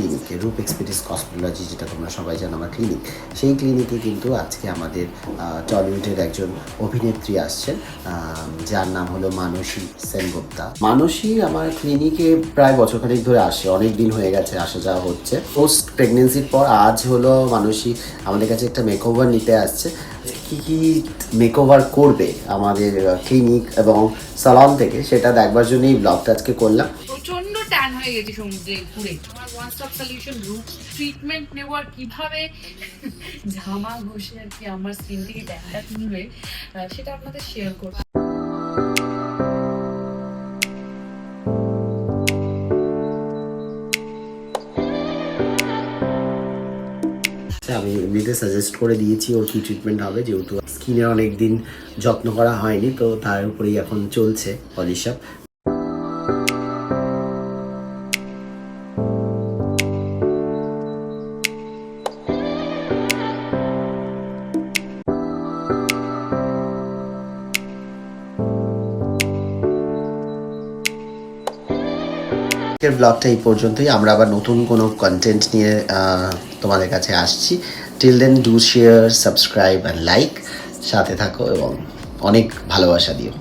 ক্লিনিকে রূপ expertise cosmetology, যেটা তোমরা সবাই জানো আমার ক্লিনিক, সেই ক্লিনিকে কিন্তু আজকে আমাদের টলিউডের একজন অভিনেত্রী আসছেন, যার নাম হলো মানসী সেনগুপ্তা। মানসী আমার ক্লিনিকে প্রায় বছরখানেক ধরে আসে, অনেক দিন হয়ে গেছে আসা যাওয়া হচ্ছে। পোস্ট প্রেগনেন্সির পর আজ হলো মানসী আমাদের কাছে একটা মেকওভার নিতে আসছে। কি কি মেকওভার করবে আমাদের ক্লিনিক এবং সালন থেকে, সেটা দেখবার জন্যই ব্লগটা আজকে করলাম। প্রচন্ড ট্যান হয়ে গেছে সমুদ্রে ঘুরে। আমার ওয়ান স্টপ সলিউশন রূপ ট্রিটমেন্ট নেওয়ার কিভাবে ঝামা ঘষে আর কি আমার স্কিন থেকে ট্যানটা তুলবে, সেটা আপনাদের শেয়ার করব। আমি এমনিতে সাজেস্ট করে দিয়েছি ওর কী ট্রিটমেন্ট হবে, যেহেতু স্কিনের অনেক দিন যত্ন করা হয়নি, তো তার উপরেই এখন চলছে পলিশ আপ। আজকের ব্লগটা এই পর্যন্তই। আমরা আবার নতুন কোনো কন্টেন্ট নিয়ে তোমাদের কাছে আসছি। Till then do share, subscribe and like, সাথে থাকো এবং অনেক ভালোবাসা দিও।